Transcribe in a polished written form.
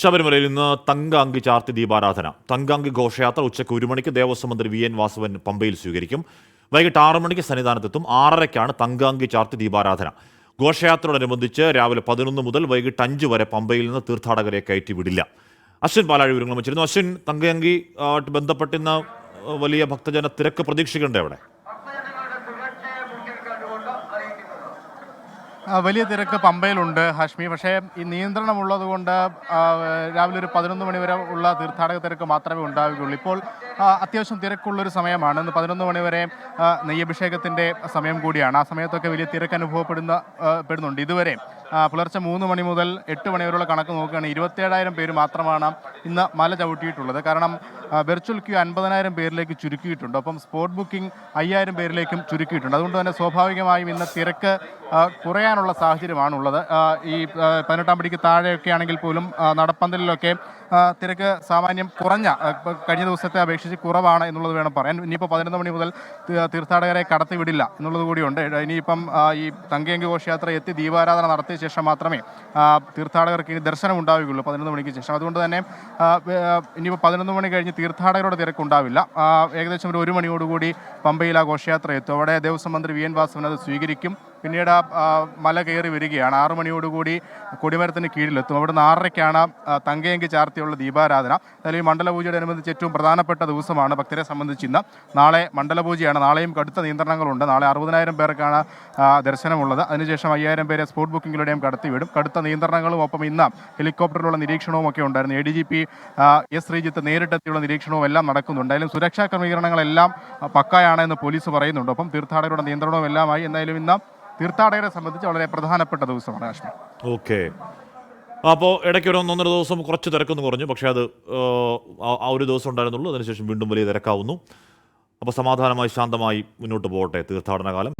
ശബരിമലയിൽ ഇന്ന് തങ്കാങ്കി ചാർത്തി ദീപാരാധന. തങ്കാങ്കി ഘോഷയാത്ര ഉച്ചയ്ക്ക് 1 മണിക്ക് ദേവസ്വം മന്ത്രി VN വാസവൻ പമ്പയിൽ സ്വീകരിക്കും. വൈകിട്ട് 6 മണിക്ക് സന്നിധാനത്തെത്തും. 6:30ക്കാണ് തങ്കാങ്കി ചാർത്തി ദീപാരാധന. ഘോഷയാത്രയോടനുബന്ധിച്ച് രാവിലെ 11 മുതൽ വൈകിട്ട് 5 വരെ പമ്പയിൽ നിന്ന് തീർത്ഥാടകരെ കയറ്റി വിടില്ല. അശ്വിൻ പാലാഴി വിവരങ്ങൾ വെച്ചിരുന്നു. അശ്വിൻ, തങ്കയങ്കി ബന്ധപ്പെട്ട് ഇന്ന് വലിയ ഭക്തജന തിരക്ക് പ്രതീക്ഷിക്കേണ്ടേ അവിടെ? വലിയ തിരക്ക് പമ്പയിലുണ്ട് ഹാഷ്മി. പക്ഷേ ഈ നിയന്ത്രണം ഉള്ളതുകൊണ്ട് രാവിലെ ഒരു 11 മണി വരെ ഉള്ള തീർത്ഥാടക തിരക്ക് മാത്രമേ ഉണ്ടാവുകയുള്ളൂ. ഇപ്പോൾ അത്യാവശ്യം തിരക്കുള്ളൊരു സമയമാണ്. ഇന്ന് 11 മണി വരെ നെയ്യഭിഷേകത്തിൻ്റെ സമയം കൂടിയാണ്. ആ സമയത്തൊക്കെ വലിയ തിരക്ക് അനുഭവപ്പെടുന്നുണ്ട്. ഇതുവരെ പുലർച്ചെ 3 മണി മുതൽ 8 മണി വരെയുള്ള കണക്ക് നോക്കുകയാണെങ്കിൽ 27,000 പേര് മാത്രമാണ് ഇന്ന് മല ചവിട്ടിയിട്ടുള്ളത്. കാരണം വെർച്വൽ ക്യൂ 50,000 പേരിലേക്ക് ചുരുക്കിയിട്ടുണ്ട്. ഒപ്പം സ്പോട്ട് ബുക്കിംഗ് 5,000 പേരിലേക്കും ചുരുക്കിയിട്ടുണ്ട്. അതുകൊണ്ട് തന്നെ സ്വാഭാവികമായും ഇന്ന് തിരക്ക് കുറയാനുള്ള സാഹചര്യമാണുള്ളത്. ഈ 18-ാം പടിക്ക് താഴെയൊക്കെ ആണെങ്കിൽ പോലും നടപ്പന്തലിലൊക്കെ തിരക്ക് സാമാന്യം കുറഞ്ഞ, കഴിഞ്ഞ ദിവസത്തെ അപേക്ഷിച്ച് കുറവാണ് എന്നുള്ളത് വേണം പറയാൻ. ഇനിയിപ്പോൾ 11 മണി മുതൽ തീർത്ഥാടകരെ കടത്തിവിടില്ല എന്നുള്ളത് കൂടിയുണ്ട്. ഇനിയിപ്പം ഈ തങ്കയങ്കി ഘോഷയാത്ര എത്തി ദീപാരാധന നടത്തിയ ശേഷം മാത്രമേ തീർത്ഥാടകർക്ക് ഇനി ദർശനം ഉണ്ടാവുകയുള്ളൂ 11 മണിക്ക് ശേഷം. അതുകൊണ്ട് തന്നെ ഇനിയിപ്പോൾ 11 മണി കഴിഞ്ഞ് തീർത്ഥാടകരുടെ തിരക്കുണ്ടാവില്ല. ഏകദേശം ഒരു 1 മണിയോടുകൂടി പമ്പയിൽ ആ ഘോഷയാത്ര എത്തും. അവിടെ ദേവസ്വം മന്ത്രി VN വാസവൻ അത് സ്വീകരിക്കും. പിന്നീട് മല കയറി വരികയാണ്. 6 മണിയോടുകൂടി കൊടിമരത്തിന് കീഴിലെത്തും. അവിടുന്ന് 6:30ക്കാണ് തങ്കയങ്കി ചാർത്തിയുള്ള ദീപാരാധന. അതായത് ഈ മണ്ഡലപൂജയോടനുബന്ധിച്ച് ഏറ്റവും പ്രധാനപ്പെട്ട ദിവസമാണ് ഭക്തരെ സംബന്ധിച്ച് ഇന്ന്. നാളെ മണ്ഡലപൂജയാണ്. നാളെയും കടുത്ത നിയന്ത്രണങ്ങളുണ്ട്. നാളെ 60,000 പേർക്കാണ് ദർശനമുള്ളത്. അതിനുശേഷം 5,000 പേരെ സ്പോട്ട് ബുക്കിങ്ങിലൂടെയും കടത്തിവിടും. കടുത്ത നിയന്ത്രണങ്ങളും ഒപ്പം ഇന്ന് ഹെലികോപ്റ്ററിലുള്ള നിരീക്ഷണവും ഒക്കെ ഉണ്ടായിരുന്നു. ADGP S ശ്രീജിത്ത് നേരിട്ടെത്തിയുള്ള നിരീക്ഷണവും എല്ലാം നടക്കുന്നുണ്ട്. അതിലും സുരക്ഷാ ക്രമീകരണങ്ങളെല്ലാം പക്കായാണെന്ന് പോലീസ് പറയുന്നുണ്ട്. ഒപ്പം തീർത്ഥാടകരുടെ നിയന്ത്രണവും എല്ലാമായി. എന്തായാലും ഇന്ന് തീർത്ഥാടകരെ സംബന്ധിച്ച് വളരെ പ്രധാനപ്പെട്ട ദിവസമാണ് കാശ്മീർ. ഓക്കെ, അപ്പോൾ ഇടയ്ക്ക് ഒരു 1-1.5 ദിവസം കുറച്ച് തിരക്കൊന്ന് കുറഞ്ഞു. പക്ഷേ അത് ആ ഒരു ദിവസം ഉണ്ടായിരുന്നുള്ളൂ. അതിനുശേഷം വീണ്ടും വലിയ തിരക്കാവുന്നു. അപ്പോൾ സമാധാനമായി ശാന്തമായി മുന്നോട്ട് പോകട്ടെ തീർത്ഥാടന കാലം.